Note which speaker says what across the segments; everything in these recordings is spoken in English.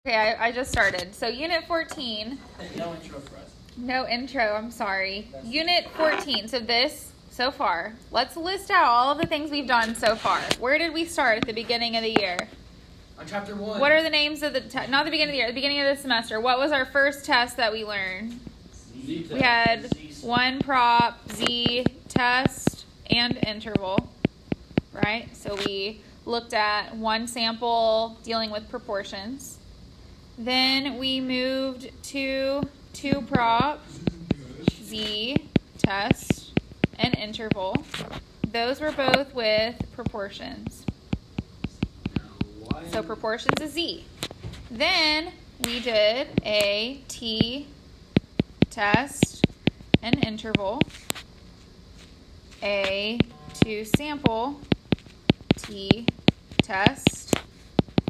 Speaker 1: Okay, I just started. So Unit 14.
Speaker 2: No intro for us.
Speaker 1: No intro, I'm sorry. Unit 14. So this, so far. Let's list out all of the things we've done so far. Where did we start at the beginning of the year?
Speaker 2: On chapter 1.
Speaker 1: What are the names of the, not the beginning of the year, the beginning of the semester. What was our first test that we learned?
Speaker 2: Z
Speaker 1: We had one prop, Z, test, and interval, right? So we looked at one sample dealing with proportions. Then we moved to two prop, Z, test, and interval. Those were both with proportions. So proportions is Z. Then we did a T, test, and interval. A to sample, T, test,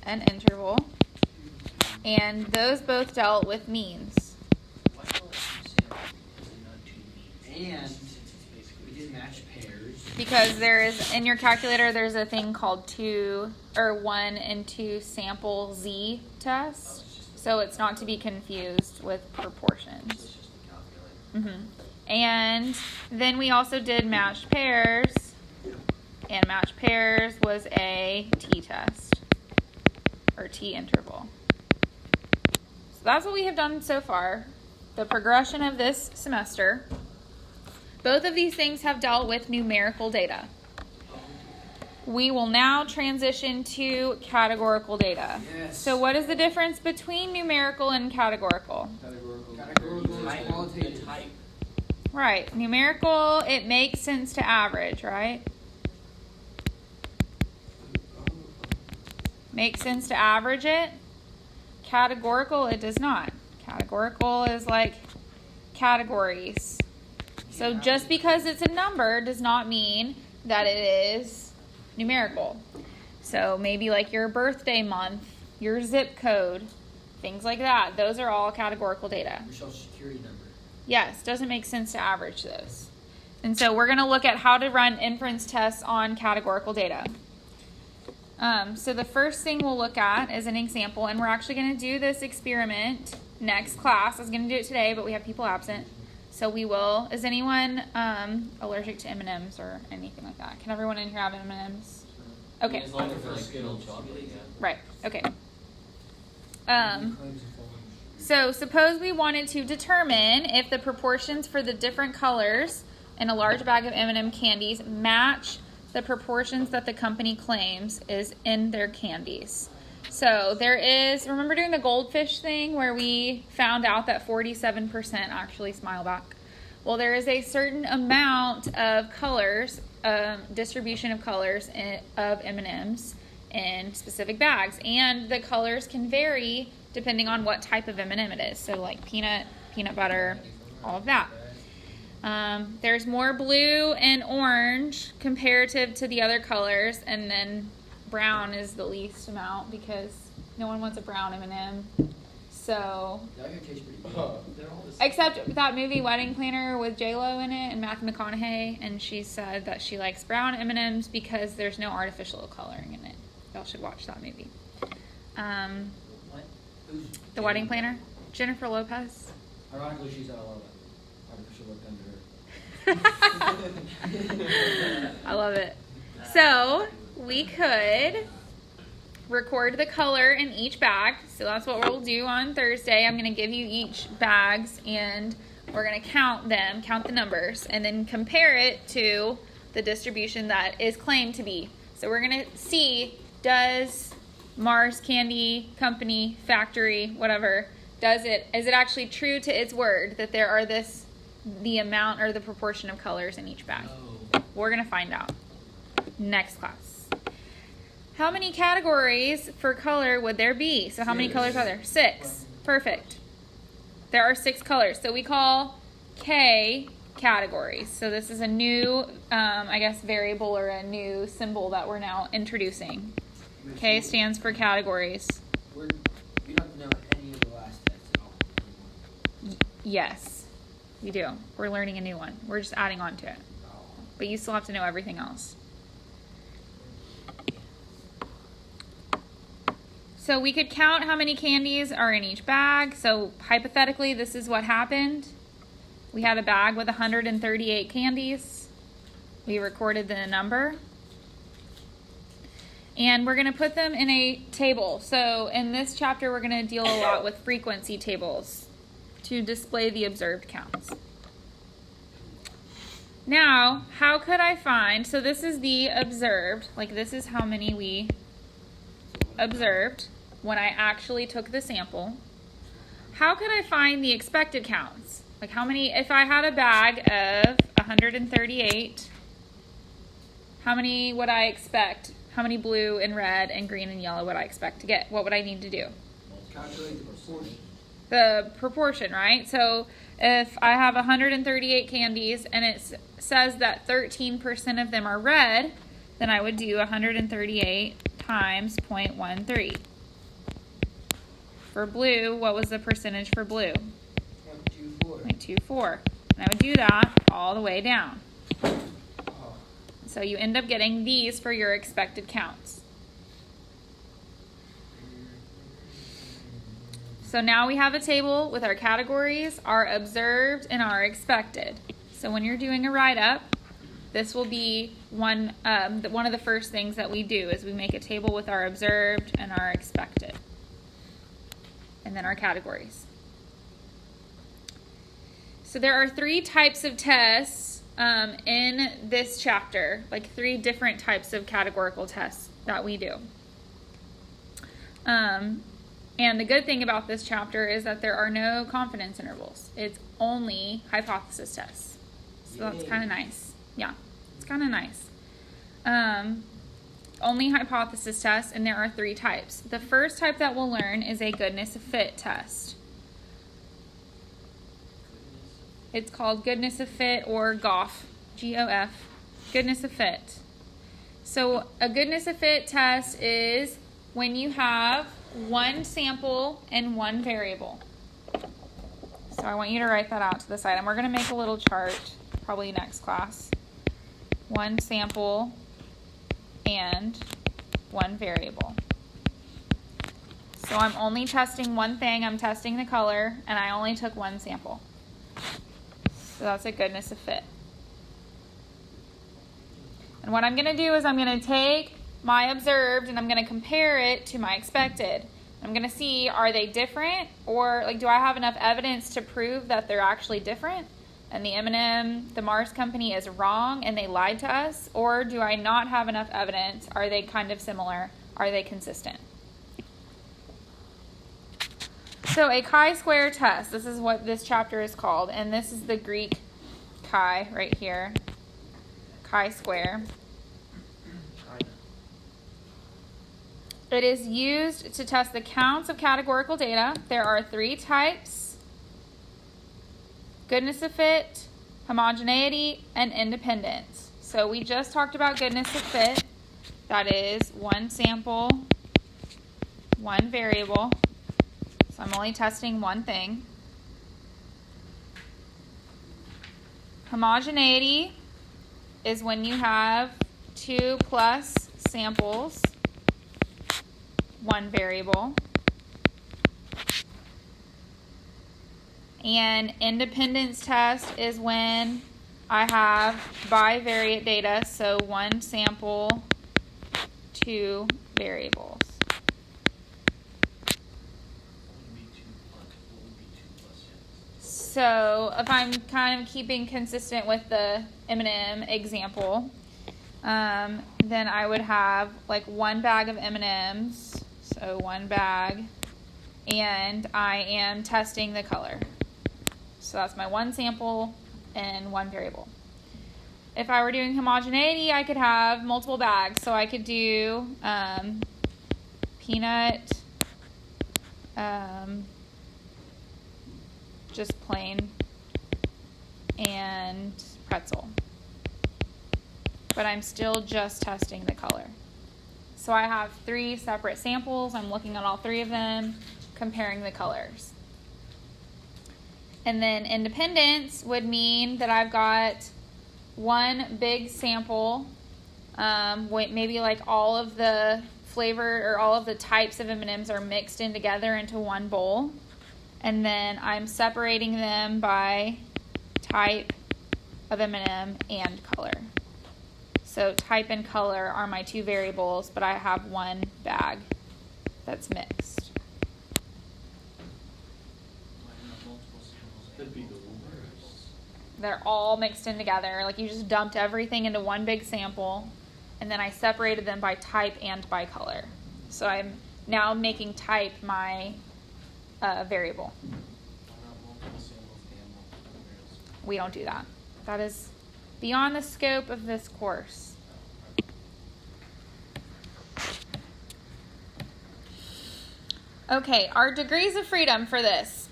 Speaker 1: and interval. And those both dealt with means.
Speaker 2: And we did match pairs.
Speaker 1: Because there is, in your calculator, there's a thing called 1 and 2 sample Z test. So it's not to be confused with proportions. And then we also did matched pairs. And matched pairs was a T test. Or T interval. So that's what we have done so far. The progression of this semester. Both of these things have dealt with numerical data. We will now transition to categorical data.
Speaker 2: Yes.
Speaker 1: So what is the difference between numerical and categorical?
Speaker 2: Categorical is qualitative type.
Speaker 1: Right. Numerical, it makes sense to average, right? Makes sense to average it. Categorical, it does not. Categorical is like categories. So just because it's a number does not mean that it is numerical. So maybe like your birthday month, your zip code, things like that. Those are all categorical data.
Speaker 2: Your social security number.
Speaker 1: Yes, doesn't make sense to average those. And so we're going to look at how to run inference tests on categorical data. So the first thing we'll look at is an example, and we're actually going to do this experiment next class. I was going to do it today, but we have people absent. So we will. Is anyone allergic to M&Ms or anything like that? Can everyone in here have M&Ms? Okay.
Speaker 3: As long as they're like good old chocolate, yeah.
Speaker 1: Right. Okay. So suppose we wanted to determine if the proportions for the different colors in a large bag of M&M candies match the proportions that the company claims is in their candies. So there is, remember doing the goldfish thing where we found out that 47% actually smile back? Well, there is a certain amount of colors, distribution of colors of M&Ms in specific bags. And the colors can vary depending on what type of M&M it is. So like peanut butter, all of that. There's more blue and orange comparative to the other colors, and then brown is the least amount because no one wants a brown M&M. So,
Speaker 2: That could taste pretty good.
Speaker 1: except that movie Wedding Planner with J-Lo in it and Matthew McConaughey, and she said that she likes brown M&Ms because there's no artificial coloring in it. Y'all should watch that movie.
Speaker 2: What? Who's
Speaker 1: The Wedding Planner, Jennifer Lopez.
Speaker 2: Ironically, she's had a lot of artificial look under her.
Speaker 1: I love it. So we could record the color in each bag. So that's what we'll do on Thursday. I'm going to give you each bags and we're going to count them, count the numbers, and then compare it to the distribution that is claimed to be. So we're going to see, does Mars Candy Company, Factory, whatever, is it actually true to its word that there are the amount or the proportion of colors in each bag? We're going to find out next class. How many categories for color would there be? So how many colors are there? 6. Perfect. There are 6 colors. So we call K categories. So this is a new, variable or a new symbol that we're now introducing. K stands for categories.
Speaker 2: You don't have to know any of the last tests at all.
Speaker 1: Yes, we do. We're learning a new one. We're just adding on to it. But you still have to know everything else. So we could count how many candies are in each bag. So hypothetically, this is what happened. We had a bag with 138 candies. We recorded the number. And we're going to put them in a table. So in this chapter, we're going to deal a lot with frequency tables to display the observed counts. Now, how could I find, so this is the observed, like this is how many we observed when I actually took the sample. How could I find the expected counts? Like how many, if I had a bag of 138, how many would I expect? How many blue and red and green and yellow would I expect to get? What would I need to do?
Speaker 2: Calculate the proportion.
Speaker 1: The proportion, right? So if I have 138 candies and it says that 13% of them are red, then I would do 138 times 0.13. For blue, what was the percentage for blue?
Speaker 2: 0.24.
Speaker 1: 0.24. And I would do that all the way down. So you end up getting these for your expected counts. So now we have a table with our categories, our observed, and our expected. So when you're doing a write-up, this will be one of the first things that we do is we make a table with our observed and our expected. And then our categories. So there are 3 types of tests in this chapter, like 3 different types of categorical tests that we do. And the good thing about this chapter is that there are no confidence intervals. It's only hypothesis tests. So that's kind of nice. Yeah, it's kind of nice. Only hypothesis tests, and there are 3 types. The first type that we'll learn is a goodness of fit test. It's called goodness of fit or GOF, G-O-F, goodness of fit. So a goodness of fit test is when you have one sample and one variable. So I want you to write that out to the side. And we're going to make a little chart, probably next class. One sample and one variable. So I'm only testing one thing. I'm testing the color, and I only took one sample. So that's a goodness of fit. And what I'm going to do is I'm going to take my observed and I'm going to compare it to my expected. I'm going to see, are they different, or like, do I have enough evidence to prove that they're actually different and the M&M, the Mars company is wrong and they lied to us, or do I not have enough evidence? Are they kind of similar? Are they consistent? So a chi-square test, this is what this chapter is called, and this is the Greek chi right here, chi-square. It is used to test the counts of categorical data. There are 3 types: goodness of fit, homogeneity, and independence. So we just talked about goodness of fit. That is one sample, one variable. So I'm only testing one thing. Homogeneity is when you have 2 plus samples, one variable. And independence test is when I have bivariate data, so one sample, 2 variables. So if I'm kind of keeping consistent with the M&M example, then I would have like one bag of M&Ms, so one bag, and I am testing the color. So that's my one sample and one variable. If I were doing homogeneity, I could have multiple bags. So I could do peanut, just plain, and pretzel. But I'm still just testing the color. So I have 3 separate samples. I'm looking at all 3 of them, comparing the colors. And then independence would mean that I've got one big sample, maybe like all of the flavor or all of the types of M&Ms are mixed in together into one bowl. And then I'm separating them by type of M&M and color. So type and color are my two variables, but I have one bag that's mixed. They're all mixed in together. Like you just dumped everything into one big sample, and then I separated them by type and by color. So I'm now making type my variable. We don't do that. That is beyond the scope of this course. Okay, our degrees of freedom for this.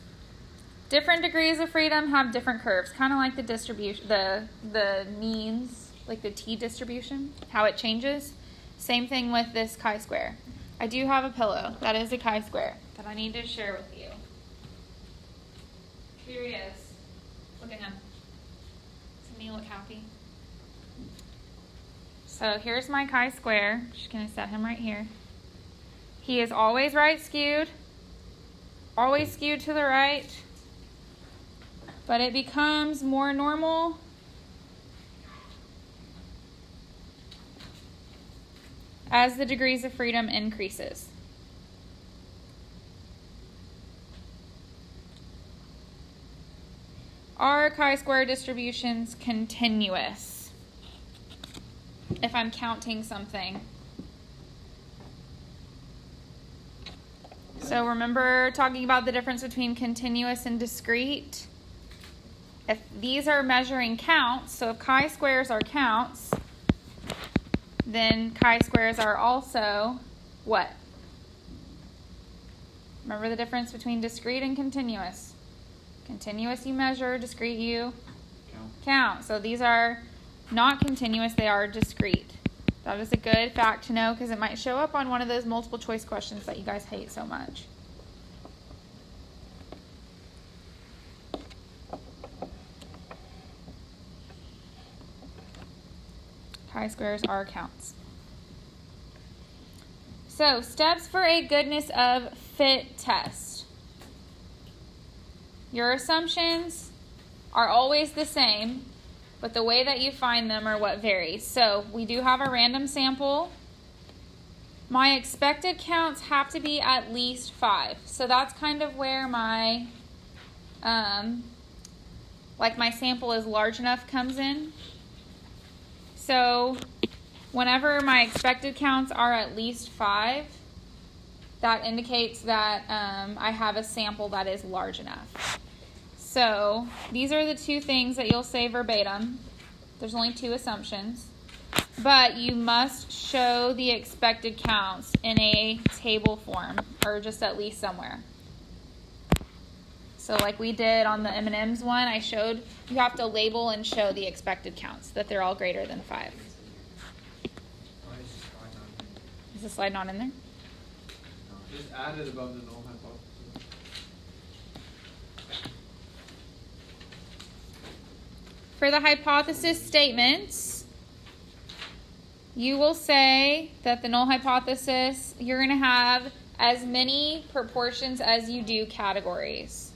Speaker 1: Different degrees of freedom have different curves, kind of like the distribution, the means, like the t distribution, how it changes. Same thing with this chi-square. I do have a pillow. That is a chi-square that I need to share with you. Here he is. Look at him. Doesn't he look happy? So here's my chi-square. Just going to set him right here. He is always right skewed. Always skewed to the right. But it becomes more normal as the degrees of freedom increases. Are chi-square distributions continuous? If I'm counting something. So remember talking about the difference between continuous and discrete? If these are measuring counts, so if chi-squares are counts, then chi-squares are also what? Remember the difference between discrete and continuous. Continuous you measure, discrete you count. So these are not continuous, they are discrete. That is a good fact to know because it might show up on one of those multiple choice questions that you guys hate so much. Chi-squares are counts. So, steps for a goodness of fit test. Your assumptions are always the same, but the way that you find them are what varies. So, we do have a random sample. My expected counts have to be at least 5. So, that's kind of where my, my sample is large enough comes in. So whenever my expected counts are at least 5, that indicates that I have a sample that is large enough. So these are the two things that you'll say verbatim. There's only 2 assumptions. But you must show the expected counts in a table form or just at least somewhere. So like we did on the M&Ms one, I showed you have to label and show the expected counts, that they're all greater than 5. Is the slide not in there?
Speaker 4: Just add it above the null hypothesis.
Speaker 1: For the hypothesis statements, you will say that the null hypothesis, you're going to have as many proportions as you do categories.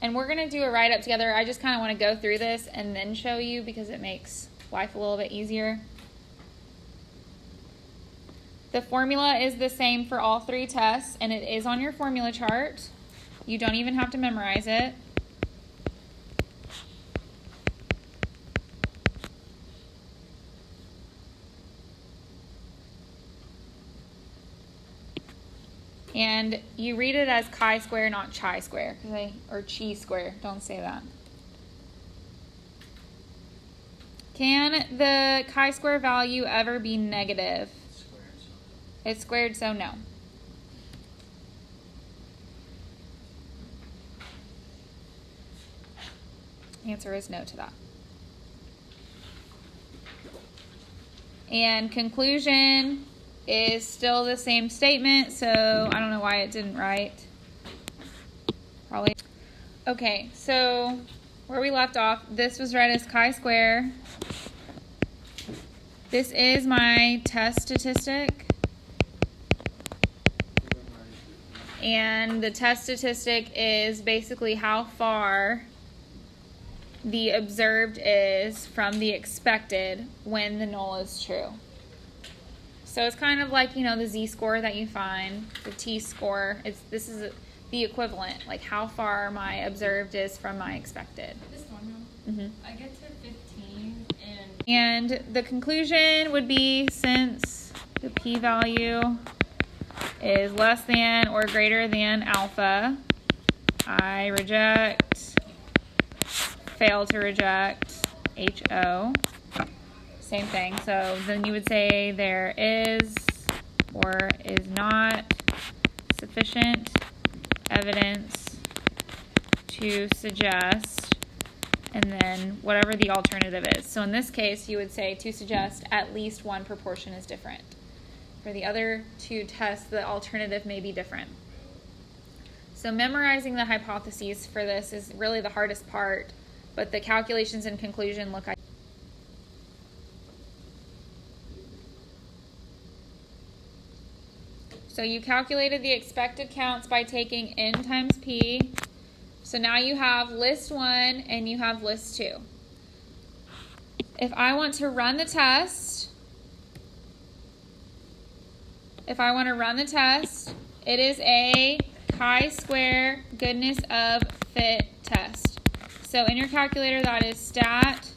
Speaker 1: And we're going to do a write-up together. I just kind of want to go through this and then show you because it makes life a little bit easier. The formula is the same for all 3 tests, and it is on your formula chart. You don't even have to memorize it. And you read it as chi-square, not chi-square, or chi-square. Don't say that. Can the chi-square value ever be negative? It's squared, so no. Answer is no to that. And conclusion is still the same statement, so I don't know why it didn't write. Probably. Okay, so where we left off, this was read as chi-square. This is my test statistic. And the test statistic is basically how far the observed is from the expected when the null is true. So it's kind of like, the z-score that you find, the t-score. This is the equivalent, like how far my observed is from my expected.
Speaker 5: This one, I get to 15
Speaker 1: And the conclusion would be, since the p-value is less than or greater than alpha, I reject, fail to reject HO. Same thing. So then you would say there is or is not sufficient evidence to suggest, and then whatever the alternative is. So in this case, you would say to suggest at least one proportion is different. For the other two tests, the alternative may be different. So memorizing the hypotheses for this is really the hardest part, but the calculations and conclusion look identical. So you calculated the expected counts by taking n times p. So now you have list 1 and you have list 2. If I want to run the test, it is a chi-square goodness of fit test. So in your calculator, that is stat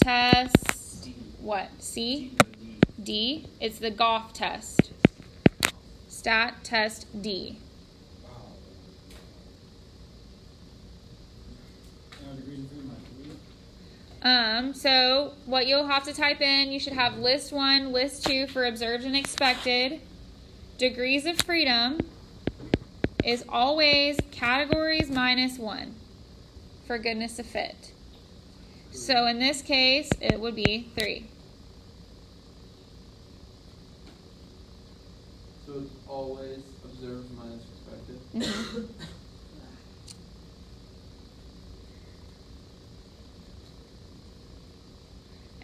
Speaker 1: test, what, C? D. It's the Goff test. Stat test D. So what you'll have to type in, you should have list 1, list 2 for observed and expected. Degrees of freedom is always categories minus 1 for goodness of fit. So in this case, it would be 3.
Speaker 4: So it's always observed minus expected.
Speaker 1: Mm-hmm.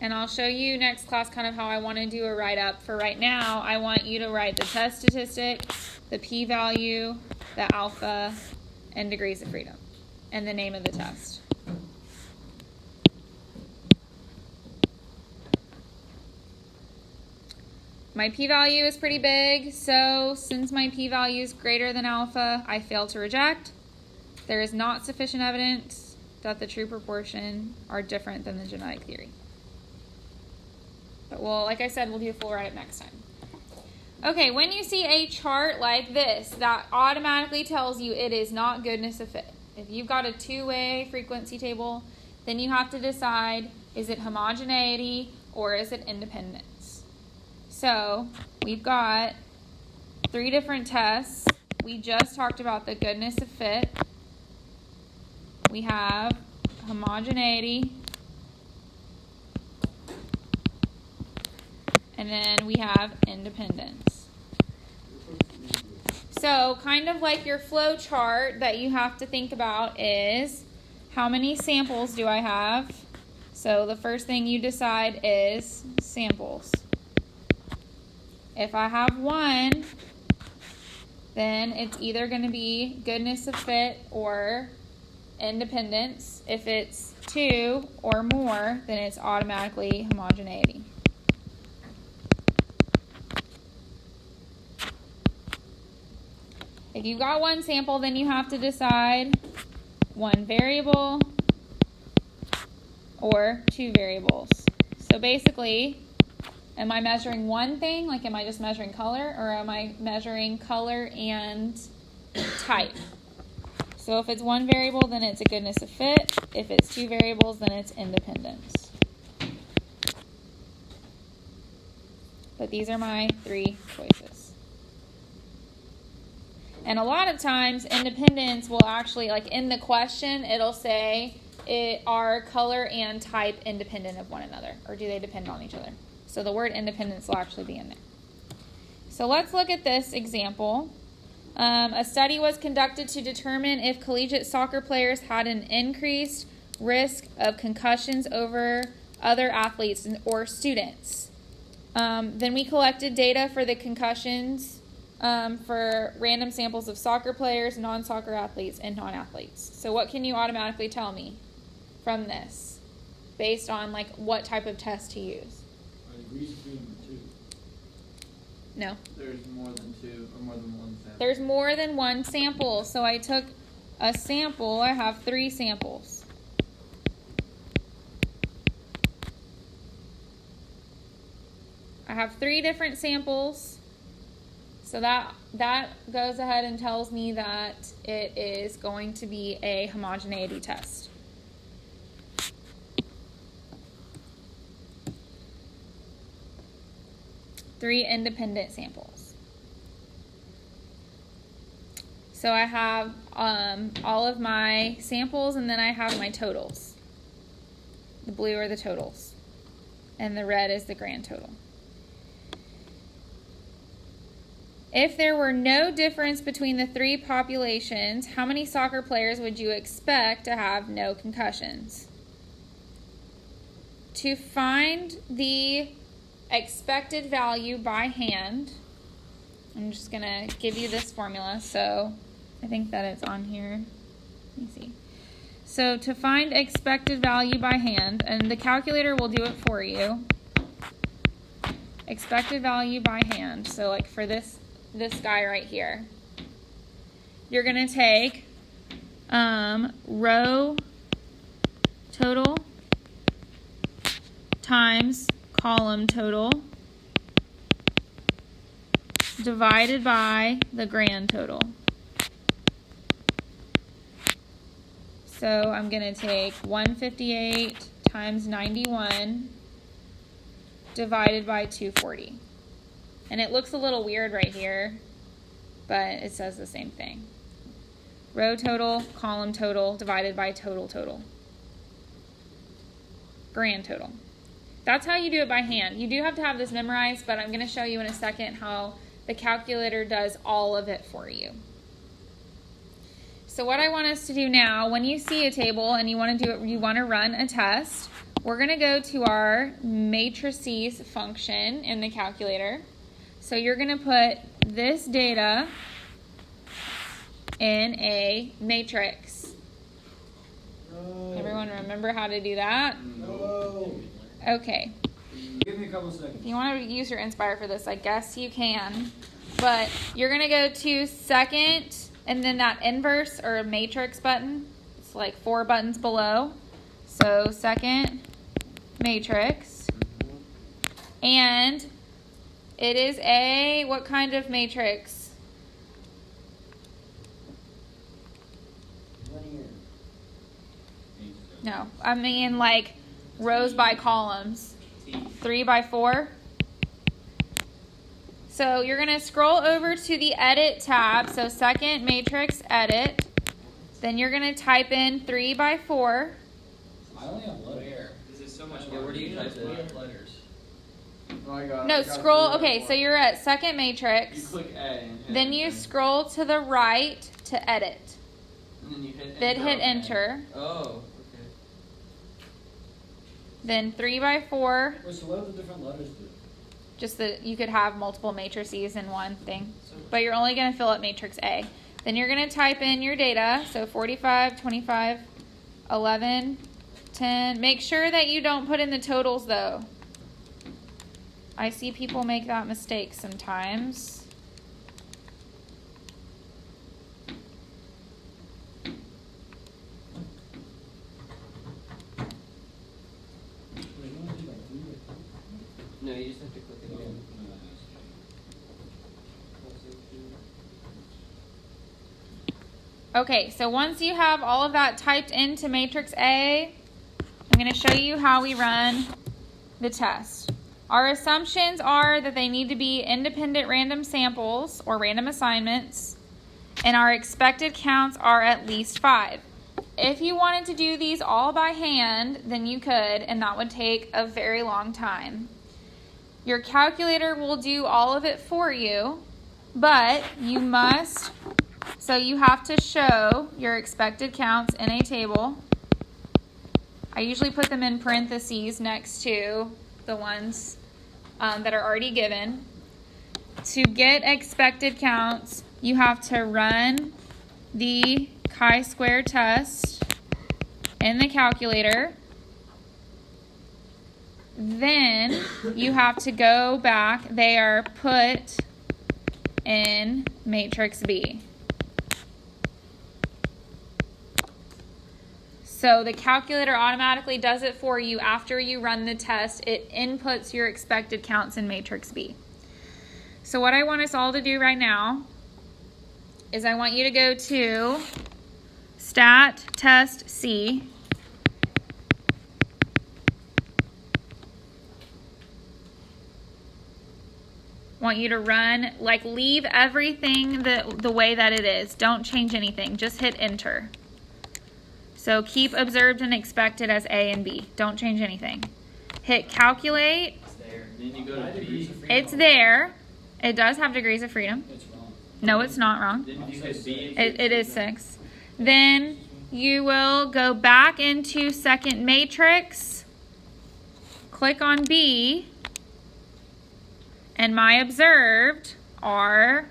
Speaker 1: And I'll show you next class kind of how I want to do a write-up. For right now, I want you to write the test statistic, the p-value, the alpha, and degrees of freedom, and the name of the test. My p-value is pretty big, so since my p-value is greater than alpha, I fail to reject. There is not sufficient evidence that the true proportion are different than the genetic theory. But like I said, we'll do a full write-up next time. Okay, when you see a chart like this, that automatically tells you it is not goodness of fit. If you've got a two-way frequency table, then you have to decide, is it homogeneity or is it independence? So we've got 3 different tests. We just talked about the goodness of fit. We have homogeneity. And then we have independence. So kind of like your flow chart that you have to think about is, how many samples do I have? So the first thing you decide is samples. If I have 1, then it's either going to be goodness of fit or independence. If it's 2 or more, then it's automatically homogeneity. If you've got 1 sample, then you have to decide 1 variable or 2 variables. So basically, am I measuring one thing? Like, am I just measuring color, or am I measuring color and type? So if it's 1 variable, then it's a goodness of fit. If it's 2 variables, then it's independence. But these are my 3 choices. And a lot of times, independence will actually, like in the question, it'll say, are color and type independent of one another? Or do they depend on each other? So the word independence will actually be in there. So let's look at this example. A study was conducted to determine if collegiate soccer players had an increased risk of concussions over other athletes or students. Then we collected data for the concussions for random samples of soccer players, non-soccer athletes, and non-athletes. So what can you automatically tell me from this based on like what type of test to use?
Speaker 3: Are the grease between the two?
Speaker 1: No.
Speaker 4: There's more than two or more than one sample.
Speaker 1: There's more than one sample. So I took a sample. I have 3 samples. I have 3 different samples. So that goes ahead and tells me that it is going to be a homogeneity test. Three independent samples. So I have all of my samples, and then I have my totals. The blue are the totals, and the red is the grand total. If there were no difference between the 3 populations, how many soccer players would you expect to have no concussions? To find the expected value by hand, I'm just going to give you this formula. So I think that it's on here. Let me see. So to find expected value by hand, and the calculator will do it for you. Expected value by hand. So like for this guy right here, you're going to take row total times column total divided by the grand total. So I'm going to take 158 times 91 divided by 240. And it looks a little weird right here, but it says the same thing. Row total, column total, divided by total. Grand total. That's how you do it by hand. You do have to have this memorized, but I'm going to show you in a second how the calculator does all of it for you. So what I want us to do now, when you see a table and you want to run a test, we're going to go to our matrices function in the calculator. So you're going to put this data in a matrix.
Speaker 3: No.
Speaker 1: Everyone remember how to do that?
Speaker 3: No.
Speaker 1: Okay.
Speaker 3: Give me a couple seconds.
Speaker 1: If you want to use your Inspire for this, I guess you can. But you're going to go to second, and then that inverse or matrix button. It's like 4 buttons below. So second matrix. And it is a, what kind of matrix?
Speaker 2: Linear.
Speaker 1: No, I mean like rows by columns. 3 by 4. So you're going to scroll over to the edit tab. So second matrix edit. Then you're going to type in 3 by 4.
Speaker 3: I only have letters.
Speaker 2: Where? This is so much
Speaker 3: Yeah, where do you type it?
Speaker 2: letters.
Speaker 4: Oh, I got
Speaker 1: No,
Speaker 4: three
Speaker 1: scroll.
Speaker 4: by
Speaker 1: Okay,
Speaker 4: four.
Speaker 1: so you're at second
Speaker 4: You
Speaker 1: matrix.
Speaker 4: click A. And hit
Speaker 1: Then you
Speaker 4: enter.
Speaker 1: scroll to the right to edit.
Speaker 4: And then you hit
Speaker 1: Then
Speaker 4: enter.
Speaker 1: hit enter.
Speaker 2: Oh, okay.
Speaker 1: Then 3 by 4.
Speaker 3: Wait, so what do the different letters do?
Speaker 1: Just that you could have multiple matrices in one thing. But you're only going to fill up matrix A. Then you're going to type in your data. So 45, 25, 11, 10. Make sure that you don't put in the totals though. I see people make that mistake sometimes.
Speaker 3: Wait, you only do like 3 by 4?
Speaker 2: No, you just have to click it again.
Speaker 1: Okay, so once you have all of that typed into matrix A, I'm going to show you how we run the test. Our assumptions are that they need to be independent random samples or random assignments, and our expected counts are at least 5. If you wanted to do these all by hand, then you could, and that would take a very long time. Your calculator will do all of it for you, but you must, so you have to show your expected counts in a table. I usually put them in parentheses next to the ones that are already given. To get expected counts, you have to run the chi-square test in the calculator. Then you have to go back. They are put in matrix B. So the calculator automatically does it for you after you run the test. It inputs your expected counts in matrix B. So what I want us all to do right now is I want you to go to Stat Test C. Want you to run, like, leave everything the way that it is. Don't change anything. Just hit enter. So keep observed and expected as A and B. Don't change anything. Hit calculate.
Speaker 2: It's there.
Speaker 4: Then you go to B.
Speaker 1: It's there. It does have degrees of freedom.
Speaker 3: It's wrong.
Speaker 1: No, it's not wrong.
Speaker 4: Then you hit B.
Speaker 1: It is 6. Then you will go back into second matrix. Click on B. And my observed are,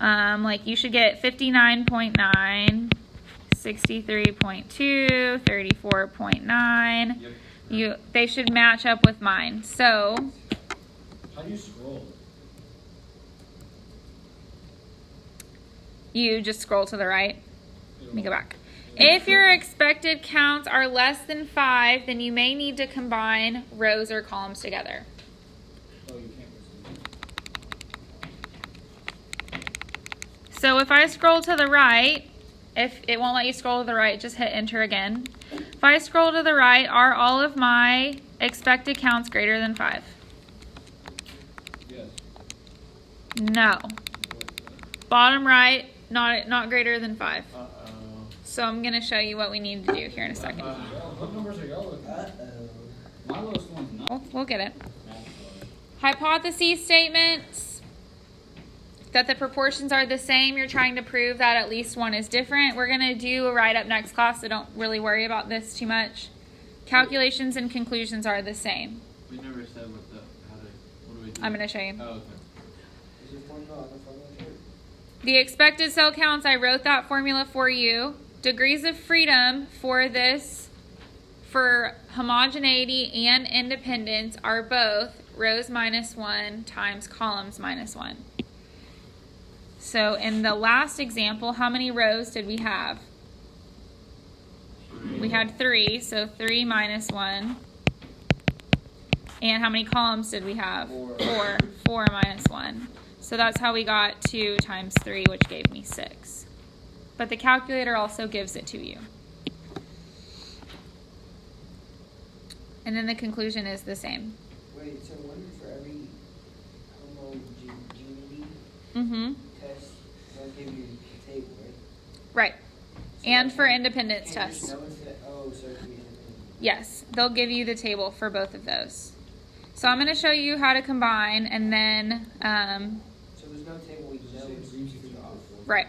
Speaker 1: like, you should get 59.9, 63.2, 34.9.
Speaker 4: Yep.
Speaker 1: They should match up with mine. So
Speaker 3: How do you scroll?
Speaker 1: you just scroll to the right. Let me go back. If your expected counts are less than 5, then you may need to combine rows or columns together.
Speaker 3: Oh, you can't proceed.
Speaker 1: So if I scroll to the right, if it won't let you scroll to the right, just hit enter again. If I scroll to the right, are all of my expected counts greater than 5?
Speaker 3: Yes.
Speaker 1: No. Bottom right, not greater than 5.
Speaker 4: Uh-oh.
Speaker 1: So I'm going to show you what we need to do here in a second.
Speaker 3: What numbers are y'all looking at?
Speaker 2: Uh-oh.
Speaker 3: My lowest one's not.
Speaker 1: We'll get it.
Speaker 3: Math.
Speaker 1: Hypothesis statements. That the proportions are the same. You're trying to prove that at least one is different. We're going to do a write-up next class, so don't really worry about this too much. Calculations and conclusions are the same.
Speaker 4: We never said what do we do?
Speaker 1: I'm going to show you.
Speaker 4: Oh, okay.
Speaker 2: Is your formula on the formula chart?
Speaker 1: The expected cell counts, I wrote that formula for you. Degrees of freedom for this, for homogeneity and independence, are both rows minus 1 times columns minus 1. So in the last example, how many rows did we have? We had 3, so 3 minus 1. And how many columns did we have? 4. 4 minus 1. So that's how we got 2 times 3, which gave me 6. But the calculator also gives it to you. And then the conclusion is the same.
Speaker 2: Wait, so one for every homogeneity
Speaker 1: Mm-hmm.
Speaker 2: test, they'll give you a table, right?
Speaker 1: Right.
Speaker 2: So
Speaker 1: And
Speaker 2: that
Speaker 1: for
Speaker 2: you
Speaker 1: independence
Speaker 2: can't just
Speaker 1: tests.
Speaker 2: know it's oh, so it can be independent.
Speaker 1: Yes, they'll give you the table for both of those. So I'm going to show you how to combine and then,
Speaker 2: So there's no table we know it's off.
Speaker 1: right.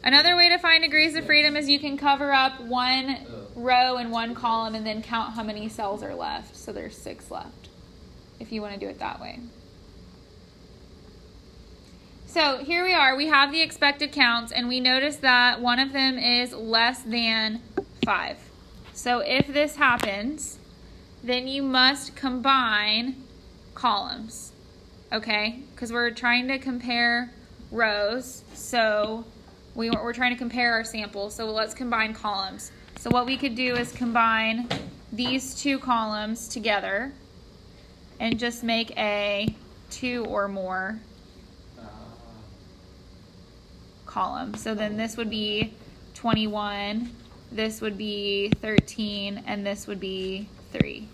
Speaker 1: Another way to find degrees of freedom is you can cover up one row and one column and then count how many cells are left. So there's 6 left, if you want to do it that way. So here we are. We have the expected counts, and we notice that one of them is less than 5. So if this happens, then you must combine columns, okay? Because we're trying to compare rows, so we're trying to compare our samples, so let's combine columns. So what we could do is combine these 2 columns together and just make a 2 or more column. So then this would be 21, this would be 13, and this would be 3.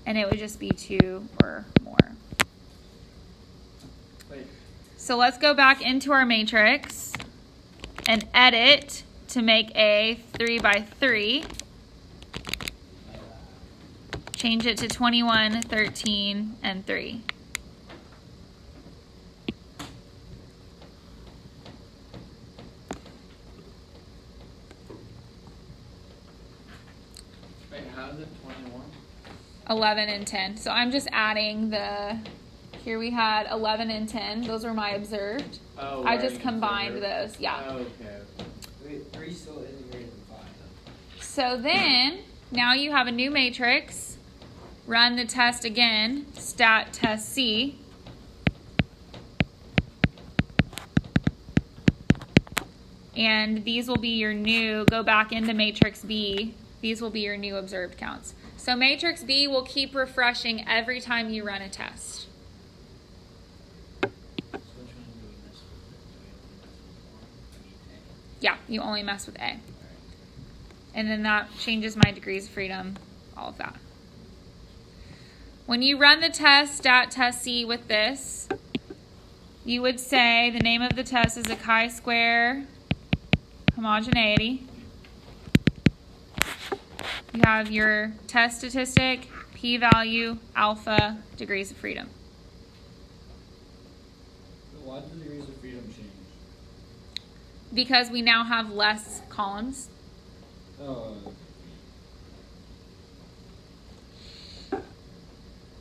Speaker 1: And it would just be 2 or more.
Speaker 4: Wait.
Speaker 1: So let's go back into our matrix and edit to make a 3 by 3. Change it to 21, 13, and 3.
Speaker 4: Wait, how is it 21?
Speaker 1: 11 and 10. So I'm just adding the, here we had 11 and 10. Those are my observed.
Speaker 4: Oh,
Speaker 1: I
Speaker 4: right,
Speaker 1: just combined
Speaker 4: observed.
Speaker 1: those, yeah.
Speaker 4: Okay.
Speaker 2: Wait, 3 still isn't greater than 5 though.
Speaker 1: So then, now you have a new matrix. Run the test again, stat test C. And these will be your new, go back into matrix B. These will be your new observed counts. So matrix B will keep refreshing every time you run a test.
Speaker 6: So which one do we mess with? Do we only mess with 1?
Speaker 1: Yeah, you only mess with A. And then that changes my degrees of freedom, all of that. When you run the test, stat test C with this, you would say the name of the test is a chi-square homogeneity. You have your test statistic, p-value, alpha, degrees of freedom.
Speaker 3: Why did the degrees of freedom change?
Speaker 1: Because we now have less columns.
Speaker 3: Oh,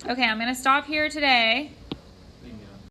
Speaker 1: Okay, I'm going to stop here today.